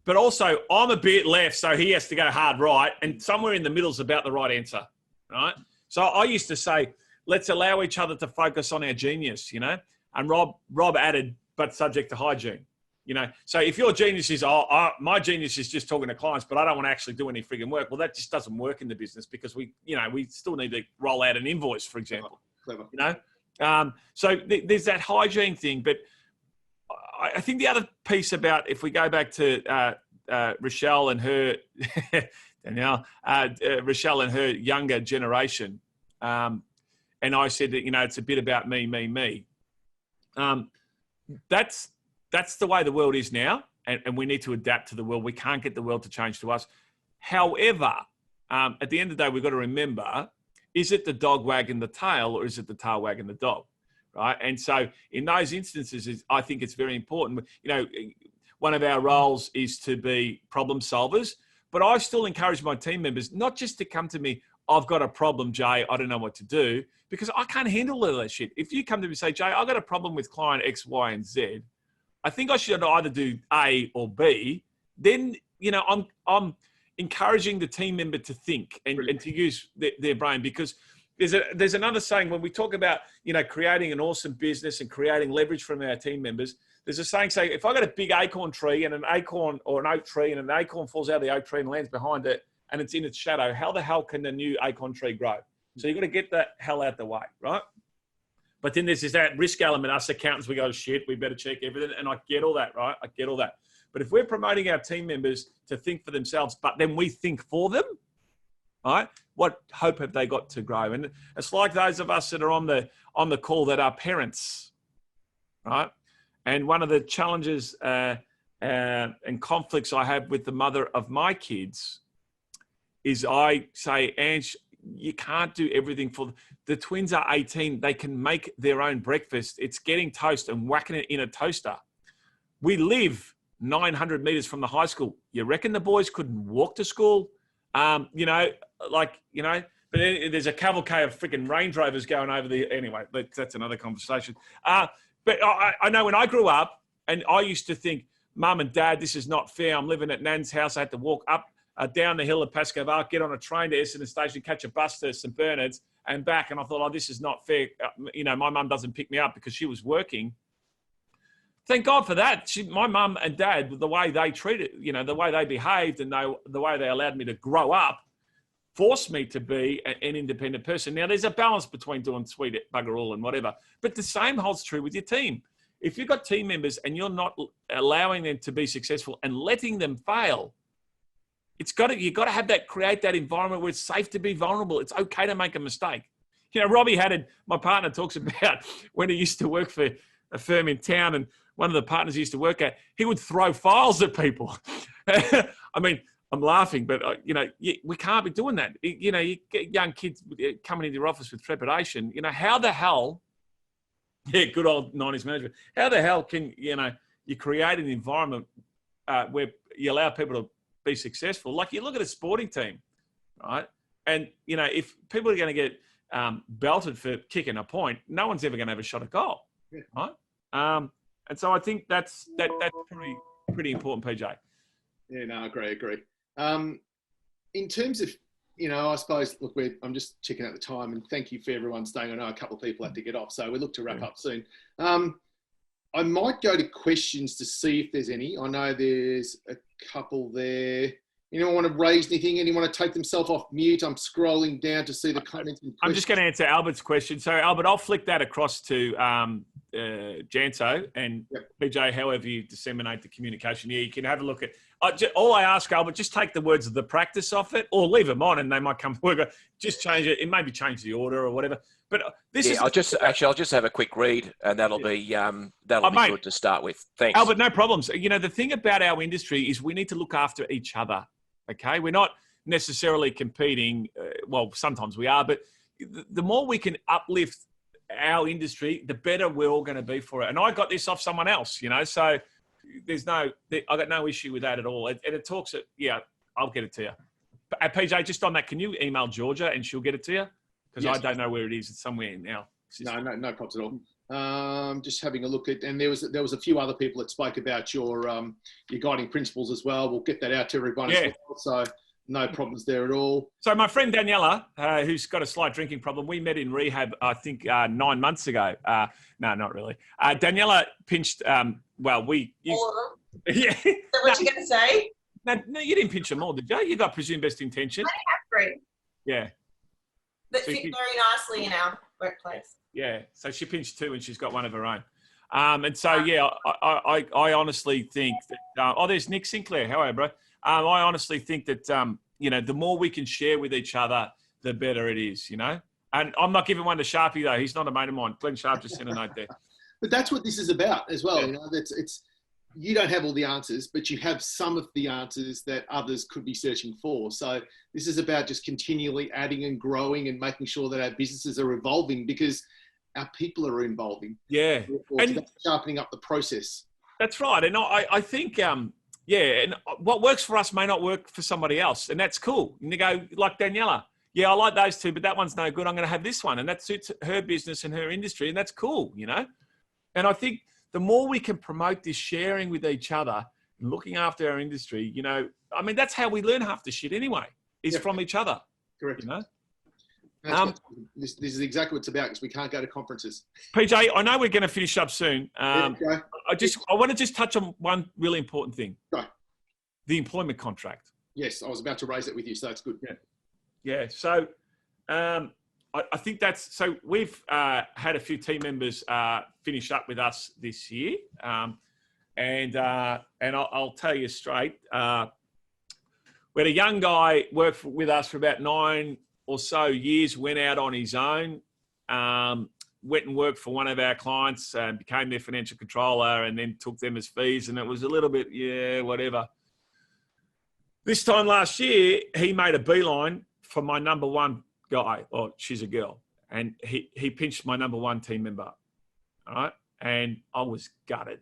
But also, I'm a bit left, so he has to go hard right, and somewhere in the middle is about the right answer, right? So I used to say, let's allow each other to focus on our genius, you know? And Rob added, but subject to hygiene. You know, so if your genius is, my genius is just talking to clients, but I don't want to actually do any frigging work. Well, that just doesn't work in the business, because we still need to roll out an invoice, for example. Clever. You know, so there's that hygiene thing. But I think the other piece about, if we go back to Rochelle and her Danielle, Rochelle and her younger generation, and I said that, you know, it's a bit about me. That's the way the world is now, and we need to adapt to the world. We can't get the world to change to us. However, at the end of the day, we've got to remember, is it the dog wagging the tail, or is it the tail wagging the dog, right? And so in those instances, I think it's very important. You know, one of our roles is to be problem solvers, but I still encourage my team members not just to come to me, I've got a problem, Jay, I don't know what to do, because I can't handle all that shit. If you come to me and say, Jay, I've got a problem with client X, Y, and Z, I think I should either do A or B. Then, you know, I'm encouraging the team member to think and to use their brain, because there's another saying when we talk about, you know, creating an awesome business and creating leverage from our team members. There's a saying if I got a big acorn tree and an acorn, or an oak tree, and an acorn falls out of the oak tree and lands behind it and it's in its shadow, how the hell can the new acorn tree grow? So you've got to get the hell out the way, right? But then there's that risk element. Us accountants, we go, shit, we better check everything. And I get all that, right? I get all that. But if we're promoting our team members to think for themselves, but then we think for them, right? What hope have they got to grow? And it's like those of us that are on the call that are parents, right? And one of the challenges and conflicts I have with the mother of my kids is I say, Ange, you can't do everything for the twins are 18. They can make their own breakfast. It's getting toast and whacking it in a toaster. We live 900 meters from the high school. You reckon the boys couldn't walk to school? You know, but there's a cavalcade of freaking Range Rovers going over the, anyway, that's another conversation. But I know when I grew up, and I used to think, Mum and Dad, this is not fair. I'm living at Nan's house. I had to walk up down the hill of Pascoe, get on a train to Essendon Station, catch a bus to St Bernard's and back. And I thought, this is not fair. You know, my mum doesn't pick me up because she was working. Thank God for that. My mum and dad, the way they treated, you know, the way they behaved and the way they allowed me to grow up, forced me to be an independent person. Now, there's a balance between doing sweet bugger all and whatever, but the same holds true with your team. If you've got team members and you're not allowing them to be successful and letting them fail, you've got to create that environment where it's safe to be vulnerable. It's okay to make a mistake. You know, Robbie my partner talks about when he used to work for a firm in town, and one of the partners he used to work at, he would throw files at people. I mean, I'm laughing, but we can't be doing that. You know, you get young kids coming into your office with trepidation. You know, how the hell? Yeah, good old 90s management. How the hell can you create an environment where you allow people to be successful? Like you look at a sporting team, right? And if people are going to get belted for kicking a point, no one's ever going to have a shot at goal, right? And so I think that's pretty important, PJ. Yeah, no, I agree. In terms of, I suppose, look, I'm just checking out the time, and thank you for everyone staying. I know a couple of people have to get off, so we look to wrap up soon. I might go to questions to see if there's any. I know there's a couple there. Anyone want to raise anything? Anyone want to take themselves off mute? I'm scrolling down to see the comments and questions. I'm just going to answer Albert's question. So, Albert, I'll flick that across to Jase and PJ, however you disseminate the communication. Yeah, you can have a look at. All I ask, Albert, just take the words of the practice off it, or leave them on, and they might come work. Just change it. It maybe change the order or whatever. But this is. I'll just have a quick read, and that'll be good to start with. Thanks, Albert. No problems. The thing about our industry is we need to look after each other. Okay, we're not necessarily competing. Well, sometimes we are, but the more we can uplift our industry, the better we're all going to be for it. And I got this off someone else, so I got no issue with that at all. And it talks, I'll get it to you. PJ, just on that, can you email Georgia and she'll get it to you? Because I don't know where it is. It's somewhere now. No problems at all. Just having a look at, and there was a few other people that spoke about your guiding principles as well. We'll get that out to everyone as well. So no problems there at all. So my friend Daniela, who's got a slight drinking problem, we met in rehab, I think 9 months ago. No, not really. Daniela pinched, all of them? Yeah. Is that what you're going to say? No, you didn't pinch them all, did you? You got presumed best intention. I have 3. Yeah. That fit very nicely in our workplace. Yeah, so she pinched 2 and she's got one of her own. And so, I honestly think that, there's Nick Sinclair. How are you, bro? I honestly think that, the more we can share with each other, the better it is, And I'm not giving one to Sharpie, though. He's not a mate of mine. Glenn Sharp just sent a note there. But that's what this is about as well. Yeah. It's you don't have all the answers, but you have some of the answers that others could be searching for. So this is about just continually adding and growing and making sure that our businesses are evolving because our people are evolving. Yeah. And sharpening up the process. That's right. And I think, and what works for us may not work for somebody else. And that's cool. And you go, like Daniela, I like those 2, but that one's no good. I'm going to have this one. And that suits her business and her industry. And that's cool, And I think the more we can promote this sharing with each other and looking after our industry, that's how we learn half the shit anyway, is from each other. Correct. This is exactly what it's about because we can't go to conferences. PJ, I know we're going to finish up soon. I want to just touch on one really important thing. Go. The employment contract. Yes, I was about to raise it with you, so that's good. Yeah. So I think so we've had a few team members finish up with us this year. And I'll tell you straight, we had a young guy work with us for about 9 or so years, went out on his own, went and worked for one of our clients, became their financial controller, and then took them as fees. And it was a little bit, whatever. This time last year, he made a beeline for my number 1 guy, or she's a girl, and he pinched my number 1 team member. All right. And I was gutted.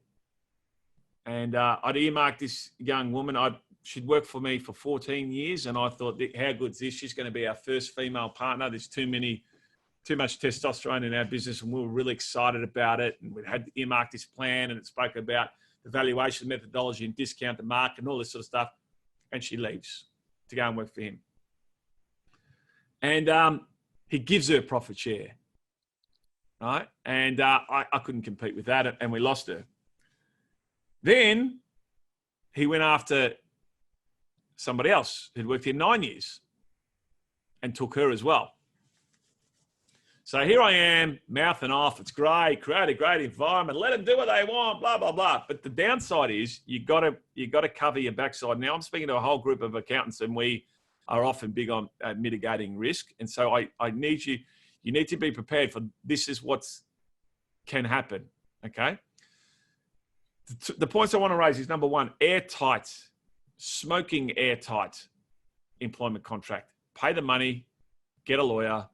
And I'd earmarked this young woman. She'd worked for me for 14 years, and I thought, how good's this? She's going to be our first female partner. There's too much testosterone in our business, and we were really excited about it. And we had earmarked this plan, and it spoke about the valuation methodology and discount the market and all this sort of stuff. And she leaves to go and work for him. And he gives her a profit share, right? And I couldn't compete with that, and we lost her. Then he went after somebody else who'd worked here 9 years and took her as well. So here I am, mouthing off. It's great, create a great environment, let them do what they want, blah, blah, blah. But the downside is you got to cover your backside. Now I'm speaking to a whole group of accountants, and we are often big on mitigating risk. And so I need you You need to be prepared for this is what can happen, okay? The points I want to raise is, number one, airtight, smoking airtight employment contract. Pay the money, get a lawyer,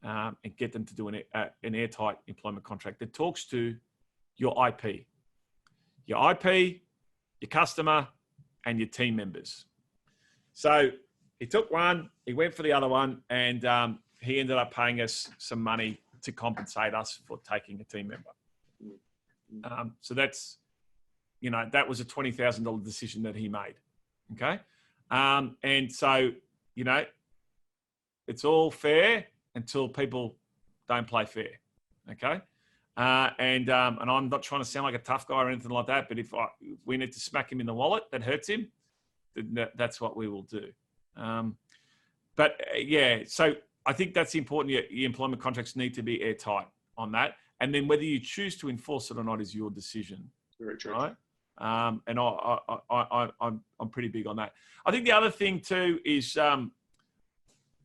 and get them to do an airtight employment contract that talks to your IP. Your IP, your customer, and your team members. So he took one, he went for the other one, and he ended up paying us some money to compensate us for taking a team member. So that's, that was a $20,000 decision that he made. Okay. And so, it's all fair until people don't play fair. Okay. And I'm not trying to sound like a tough guy or anything like that, but if we need to smack him in the wallet that hurts him, then that's what we will do. So I think that's important. Your employment contracts need to be airtight on that. And then whether you choose to enforce it or not is your decision. Very true. Right? And I'm pretty big on that. I think the other thing too is,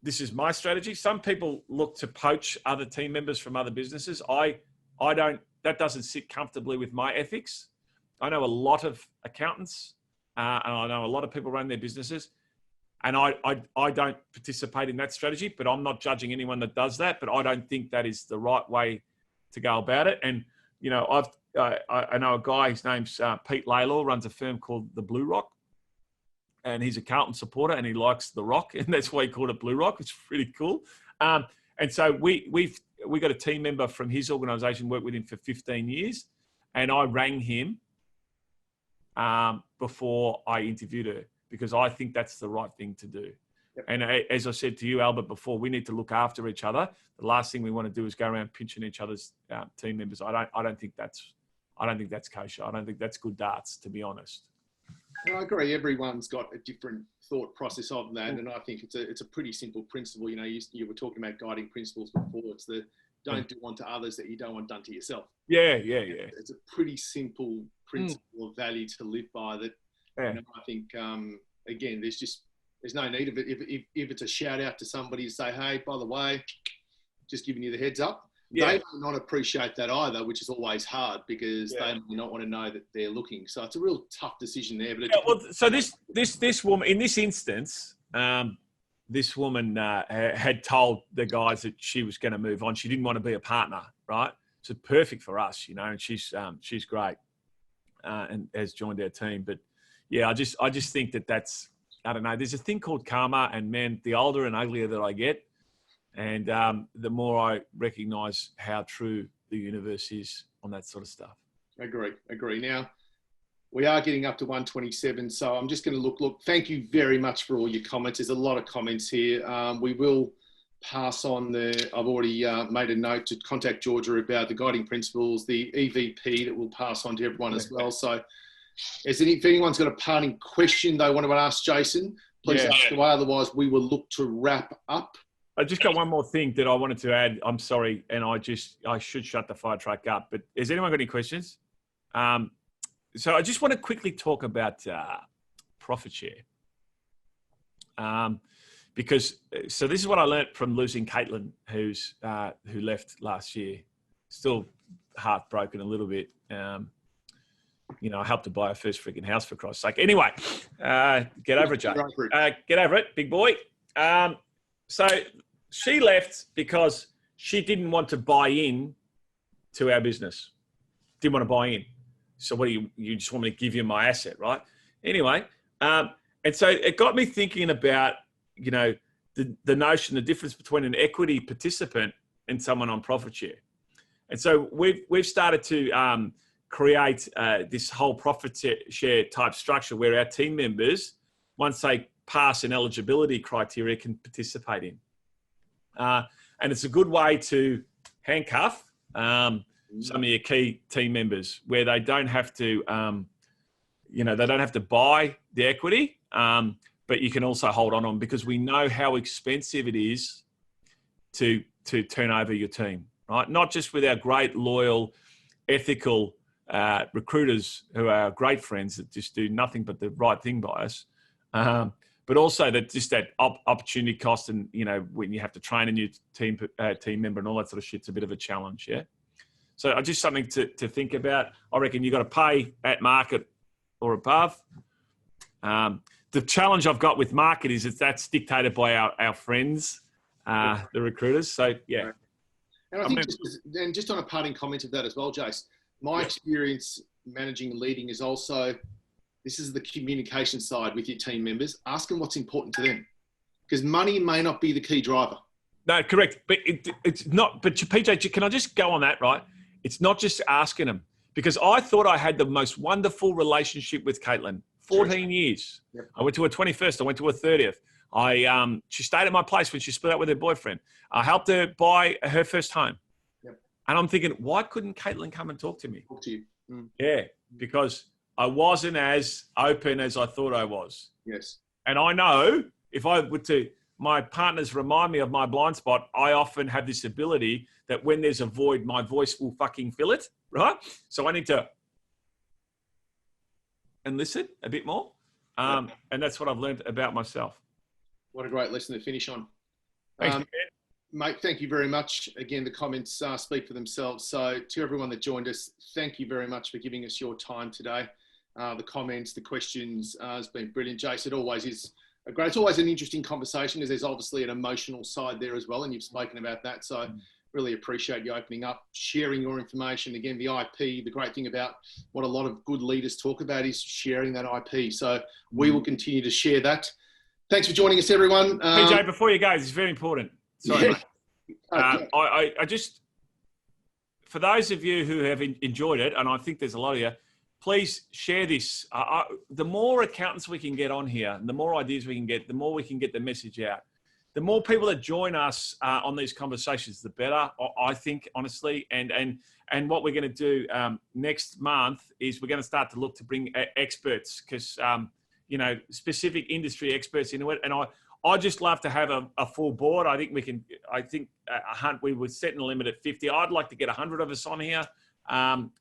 this is my strategy. Some people look to poach other team members from other businesses. I don't, that doesn't sit comfortably with my ethics. I know a lot of accountants and I know a lot of people run their businesses, and I don't participate in that strategy, but I'm not judging anyone that does that, but I don't think that is the right way to go about it. And, I know a guy, his name's Pete Laylor, runs a firm called the Blue Rock, and he's a Carlton supporter and he likes the Rock, and that's why he called it Blue Rock. It's pretty cool. And so we got a team member from his organisation, worked with him for 15 years, and I rang him before I interviewed her because I think that's the right thing to do. Yep. And as I said to you, Albert, before, we need to look after each other. The last thing we want to do is go around pinching each other's team members. I don't think that's kosher. I don't think that's good darts, to be honest. I agree. Everyone's got a different thought process of that, and I think it's a pretty simple principle. You were talking about guiding principles before. It's the don't do unto others that you don't want done to yourself. Yeah. It's a pretty simple principle of value to live by. That I think again, there's no need of it. If it's a shout out to somebody to say, hey, by the way, just giving you the heads up. Yeah. They may not appreciate that either, which is always hard because they may not want to know that they're looking. So it's a real tough decision there. But so this woman, in this instance, this woman had told the guys that she was going to move on. She didn't want to be a partner, right? So perfect for us, and she's great and has joined our team. But yeah, I just think that's, I don't know. There's a thing called karma, and man, the older and uglier that I get, and the more I recognise how true the universe is on that sort of stuff. Agree. Now, we are getting up to 127, so I'm just going to look. Thank you very much for all your comments. There's a lot of comments here. We will pass on I've already made a note to contact Georgia about the guiding principles, the EVP that we'll pass on to everyone as well. So if anyone's got a parting question they want to ask Jason, please ask away. Otherwise, we will look to wrap up. I just got one more thing that I wanted to add. I'm sorry, and I should shut the fire truck up. But has anyone got any questions? So I just want to quickly talk about profit share. Because this is what I learned from losing Caitlin, who left last year. Still heartbroken a little bit. I helped her buy her first freaking house, for Christ's sake. Anyway, get over it, Jay. Get over it, big boy. So she left because she didn't want to buy in to our business. Didn't want to buy in. So what do you just want me to give you my asset, right? Anyway, and so it got me thinking about, the notion, the difference between an equity participant and someone on profit share. And so we've started to create this whole profit share type structure where our team members, once they pass an eligibility criteria, can participate in. And it's a good way to handcuff some of your key team members where they don't have to, they don't have to buy the equity, but you can also hold on them because we know how expensive it is to turn over your team, right? Not just with our great, loyal, ethical recruiters who are great friends that just do nothing but the right thing by us, but also that just that opportunity cost, and when you have to train a new team member and all that sort of shit's a bit of a challenge. Yeah. So just something to think about. I reckon you got to pay at market or above. The challenge I've got with market is that's dictated by our friends, the recruiters. So yeah. And I think just on a parting comment of that as well, Jase, my experience managing and leading is also, this is the communication side with your team members. Ask them what's important to them, because money may not be the key driver. No, correct. But it's not. But PJ, can I just go on that, right? It's not just asking them, because I thought I had the most wonderful relationship with Caitlin. 14 years. Yep. I went to her 21st. I went to her 30th. She stayed at my place when she split up with her boyfriend. I helped her buy her first home. Yep. And I'm thinking, why couldn't Caitlin come and talk to me? Talk to you. Mm. Yeah, because I wasn't as open as I thought I was. Yes. And I know if I were to, my partners remind me of my blind spot, I often have this ability that when there's a void, my voice will fucking fill it, right? So I need to and listen a bit more. And that's what I've learned about myself. What a great lesson to finish on. Thanks, mate, thank you very much. Again, the comments speak for themselves. So to everyone that joined us, thank you very much for giving us your time today. The comments, the questions has been brilliant. Jase, it always is great. It's always an interesting conversation, because there's obviously an emotional side there as well, and you've spoken about that. So really appreciate you opening up, sharing your information. Again, the IP, the great thing about what a lot of good leaders talk about is sharing that IP. So we will continue to share that. Thanks for joining us, everyone. PJ, before you go, this is very important. Sorry, mate. I just, for those of you who have enjoyed it, and I think there's a lot of you, please share this. The more accountants we can get on here, and the more ideas we can get, the more we can get the message out. The more people that join us on these conversations, the better, I think, honestly. And what we're going to do next month is we're going to start to look to bring experts, because, specific industry experts into it. And I just love to have a full board. I think we were setting a limit at 50. I'd like to get 100 of us on here. And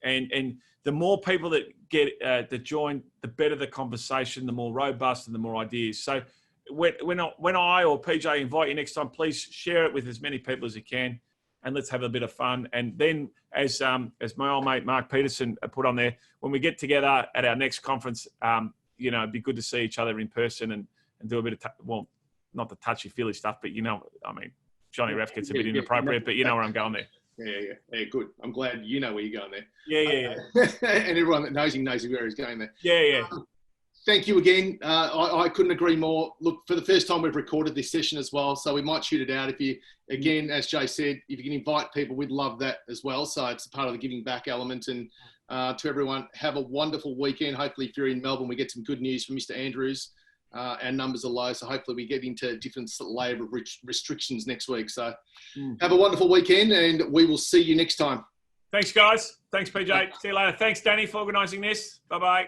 the more people that get that join, the better the conversation, the more robust and the more ideas. So when I or PJ invite you next time, please share it with as many people as you can, and let's have a bit of fun. And then, as my old mate Mark Peterson put on there, when we get together at our next conference, it'd be good to see each other in person and do a bit of not the touchy-feely stuff, but Johnny Raff gets a bit inappropriate, but you know where I'm going there. Yeah, good. I'm glad you know where you're going there. Yeah. And everyone that knows where he's going there. Yeah. Thank you again. I couldn't agree more. Look, for the first time, we've recorded this session as well, so we might shoot it out. If you, again, as Jay said, if you can invite people, we'd love that as well. So it's a part of the giving back element. And to everyone, have a wonderful weekend. Hopefully, if you're in Melbourne, we get some good news from Mr. Andrews. Our numbers are low, so hopefully we get into a different layer of restrictions next week. So have a wonderful weekend, and we will see you next time. Thanks, guys. Thanks, PJ. See you later. Thanks, Danny, for organising this. Bye-bye.